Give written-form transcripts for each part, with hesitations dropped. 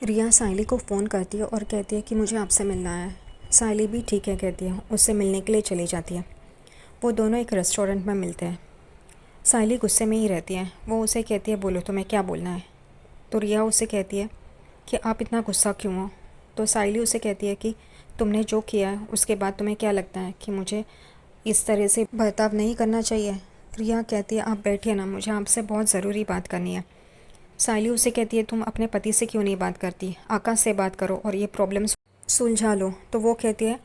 रिया साइली को फ़ोन करती है और कहती है कि मुझे आपसे मिलना है। साइली भी ठीक है कहती है, उससे मिलने के लिए चली जाती है। वो दोनों एक रेस्टोरेंट में मिलते हैं। साइली गुस्से में ही रहती है। वो उसे कहती है बोलो तुम्हें क्या बोलना है। तो रिया उससे कहती है कि आप इतना गुस्सा क्यों हो। तो साइली उसे कहती है कि तुमने जो किया है उसके बाद तुम्हें क्या लगता है कि मुझे इस तरह से बर्ताव नहीं करना चाहिए। रिया कहती है आप बैठिए ना, मुझे आपसे बहुत ज़रूरी बात करनी है। साइली उसे कहती है तुम अपने पति से क्यों नहीं बात करती, आकाश से बात करो और ये प्रॉब्लम सुलझा लो। तो वो कहती है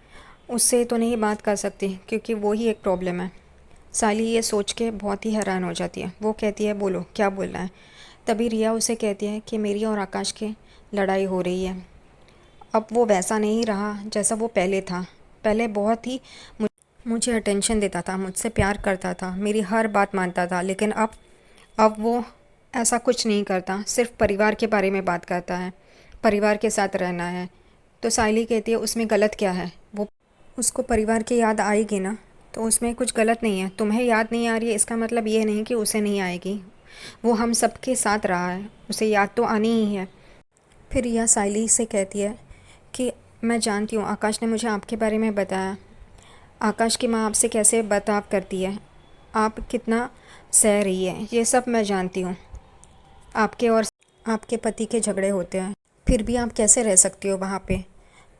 उससे तो नहीं बात कर सकती क्योंकि वो ही एक प्रॉब्लम है। साइली ये सोच के बहुत ही हैरान हो जाती है। वो कहती है बोलो क्या बोलना है। तभी रिया उसे कहती है कि मेरी और आकाश की लड़ाई हो रही है। अब वो वैसा नहीं रहा जैसा वो पहले था। पहले बहुत ही मुझे अटेंशन देता था, मुझसे प्यार करता था, मेरी हर बात मानता था, लेकिन अब वो ऐसा कुछ नहीं करता, सिर्फ परिवार के बारे में बात करता है, परिवार के साथ रहना है। तो साइली कहती है उसमें गलत क्या है, वो उसको परिवार की याद आएगी ना, तो उसमें कुछ गलत नहीं है। तुम्हें याद नहीं आ रही है इसका मतलब ये नहीं कि उसे नहीं आएगी। वो हम सबके साथ रहा है, उसे याद तो आनी ही है। फिर यह साइली से कहती है कि मैं जानती हूँ आकाश ने मुझे आपके बारे में बताया। आकाश की माँ आपसे कैसे बर्ताव करती है, आप कितना सह रही है, ये सब मैं जानती हूँ। आपके और आपके पति के झगड़े होते हैं, फिर भी आप कैसे रह सकती हो वहाँ पे।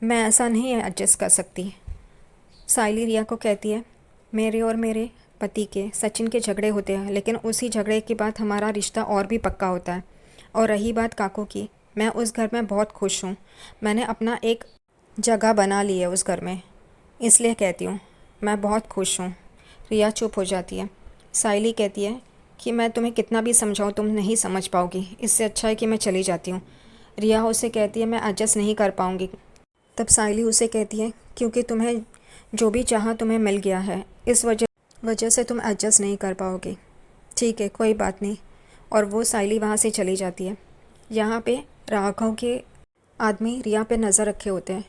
मैं ऐसा नहीं एडजस्ट कर सकती। साइली रिया को कहती है मेरे और मेरे पति के सचिन के झगड़े होते हैं, लेकिन उसी झगड़े के बाद हमारा रिश्ता और भी पक्का होता है। और रही बात काको की, मैं उस घर में बहुत खुश हूँ। मैंने अपना एक जगह बना ली है उस घर में, इसलिए कहती हूँ मैं बहुत खुश हूँ। रिया चुप हो जाती है। साइली कहती है कि मैं तुम्हें कितना भी समझाऊँ तुम नहीं समझ पाओगी, इससे अच्छा है कि मैं चली जाती हूँ। रिया उसे कहती है मैं एडजस्ट नहीं कर पाऊँगी। तब साइली उसे कहती है क्योंकि तुम्हें जो भी चाहा तुम्हें मिल गया है, इस वजह से तुम एडजस्ट नहीं कर पाओगे। ठीक है कोई बात नहीं। और वो साइली वहाँ से चली जाती है। यहाँ पे राघव के आदमी रिया पे नज़र रखे होते हैं।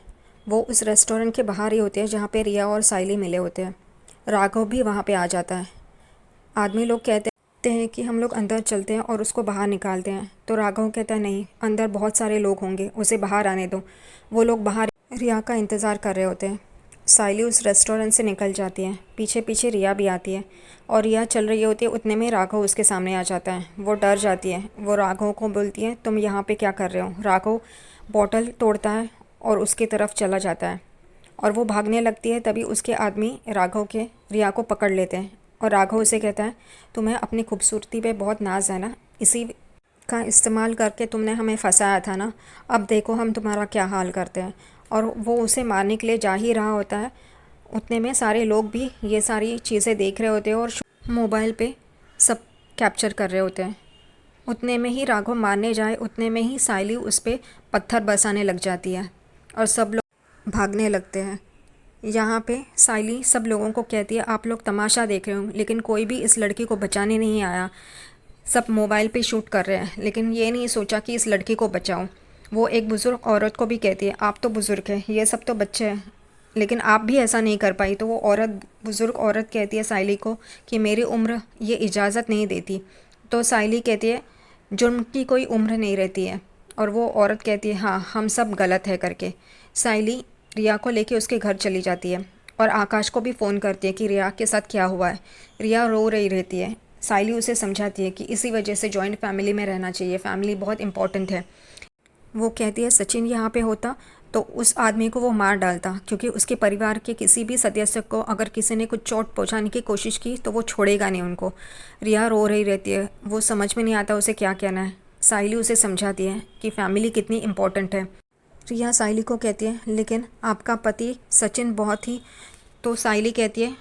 वो उस रेस्टोरेंट के बाहर ही होते हैं जहाँ पे रिया और साइली मिले होते हैं। राघव भी वहाँ पे आ जाता है। आदमी लोग कहते हैं कि हम लोग अंदर चलते हैं और उसको बाहर निकालते हैं। तो राघव कहता है नहीं, अंदर बहुत सारे लोग होंगे, उसे बाहर आने दो। वो लोग बाहर रिया का इंतज़ार कर रहे होते हैं। साइली उस रेस्टोरेंट से निकल जाती है, पीछे पीछे रिया भी आती है। और रिया चल रही होती है, उतने में राघव उसके सामने आ जाता है। वो डर जाती है। वो राघव को बोलती है तुम यहाँ पे क्या कर रहे हो। राघव बॉटल तोड़ता है और उसकी तरफ चला जाता है और वो भागने लगती है। तभी उसके आदमी राघव के रिया को पकड़ लेते हैं और राघव उसे कहता है तुम्हें अपनी खूबसूरती पे बहुत नाज है ना, इसी का इस्तेमाल करके तुमने हमें फंसाया था ना, अब देखो हम तुम्हारा क्या हाल करते हैं। और वो उसे मारने के लिए जा ही रहा होता है। उतने में सारे लोग भी ये सारी चीज़ें देख रहे होते हैं और मोबाइल पे सब कैप्चर कर रहे होते हैं। उतने में ही राघव मारने जाए, उतने में ही साइली उस पर पत्थर बरसाने लग जाती है और सब लोग भागने लगते हैं। यहाँ पे साइली सब लोगों को कहती है आप लोग तमाशा देख रहे हो, लेकिन कोई भी इस लड़की को बचाने नहीं आया। सब मोबाइल पे शूट कर रहे हैं, लेकिन ये नहीं सोचा कि इस लड़की को बचाओ। वो एक बुज़ुर्ग औरत को भी कहती है आप तो बुज़ुर्ग हैं, ये सब तो बच्चे हैं, लेकिन आप भी ऐसा नहीं कर पाई। तो वो बुज़ुर्ग औरत कहती है साइली को कि मेरी उम्र ये इजाज़त नहीं देती। तो साइली कहती है जुर्म की कोई उम्र नहीं रहती है। और वो औरत कहती है हाँ हम सब गलत है करके। साइली रिया को लेके उसके घर चली जाती है और आकाश को भी फ़ोन करती है कि रिया के साथ क्या हुआ है। रिया रो रही रहती है। साइली उसे समझाती है कि इसी वजह से जॉइंट फैमिली में रहना चाहिए, फैमिली बहुत इंपॉर्टेंट है। वो कहती है सचिन यहाँ पे होता तो उस आदमी को वो मार डालता, क्योंकि उसके परिवार के किसी भी सदस्य को अगर किसी ने कुछ चोट पहुँचाने की कोशिश की तो वो छोड़ेगा नहीं उनको। रिया रो रही रहती है, वो समझ में नहीं आता उसे क्या कहना है। साइली उसे समझाती है कि फैमिली कितनी इम्पोर्टेंट है। रिया साइली को कहती है लेकिन आपका पति सचिन बहुत ही, तो साइली कहती है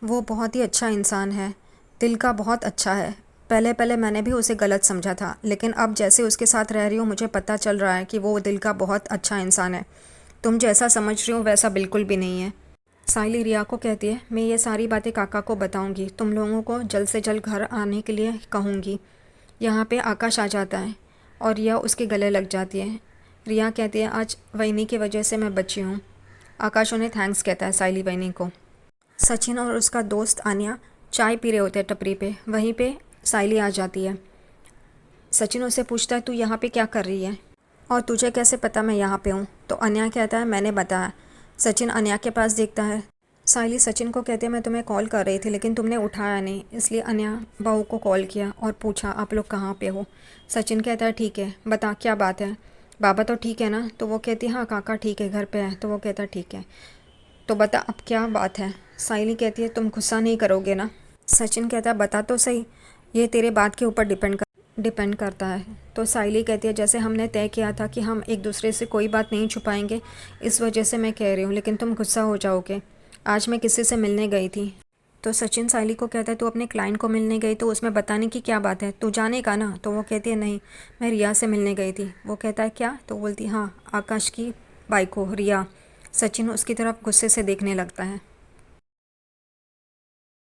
वो बहुत ही अच्छा इंसान है, दिल का बहुत अच्छा है। पहले पहले मैंने भी उसे गलत समझा था, लेकिन अब जैसे उसके साथ रह रही हूँ मुझे पता चल रहा है कि वो दिल का बहुत अच्छा इंसान है। तुम जैसा समझ रही हो वैसा बिल्कुल भी नहीं है। साइली रिया को कहती है मैं ये सारी बातें काका को बताऊंगी, तुम लोगों को जल्द से जल्द घर आने के लिए कहूँगी। यहाँ पे आकाश आ जाता है और रिया उसके गले लग जाती है। रिया कहती है आज वैनी की वजह से मैं बची हूँ। आकाश उन्हें थैंक्स कहता है साइली वैनी को। सचिन और उसका दोस्त आन्या चाय पी रहे होते हैं टपरी पे, वहीं पे साइली आ जाती है। सचिन उससे पूछता है तू यहाँ पे क्या कर रही है। और तुझे कैसे पता मैं यहाँ पे हूँ? तो अनया कहता है मैंने बताया। सचिन अनया के पास देखता है। सायली सचिन को कहती है मैं तुम्हें कॉल कर रही थी लेकिन तुमने उठाया नहीं, इसलिए अनया बहू को कॉल किया और पूछा आप लोग कहाँ पे हो। सचिन कहता है ठीक है, बता क्या बात है। बाबा तो ठीक है ना? तो वो कहती है हाँ काका ठीक है, घर पे है। तो वो कहता है ठीक है, तो बता अब क्या बात है। सायली कहती है तुम गुस्सा नहीं करोगे ना? सचिन कहता है बता तो सही, ये तेरे बात के ऊपर डिपेंड करता है। तो सायली कहती है जैसे हमने तय किया था कि हम एक दूसरे से कोई बात नहीं छुपाएंगे, इस वजह से मैं कह रही हूँ, लेकिन तुम गुस्सा हो जाओगे। आज मैं किसी से मिलने गई थी। तो सचिन सायली को कहता है तू अपने क्लाइंट को मिलने गई तो उसमें बताने की क्या बात है, तू जानेगा ना? तो वो कहती है नहीं, मैं रिया से मिलने गई थी। वो कहता है क्या? तो बोलती हाँ, आकाश की बाइक को रिया। सचिन उसकी तरफ गुस्से से देखने लगता है।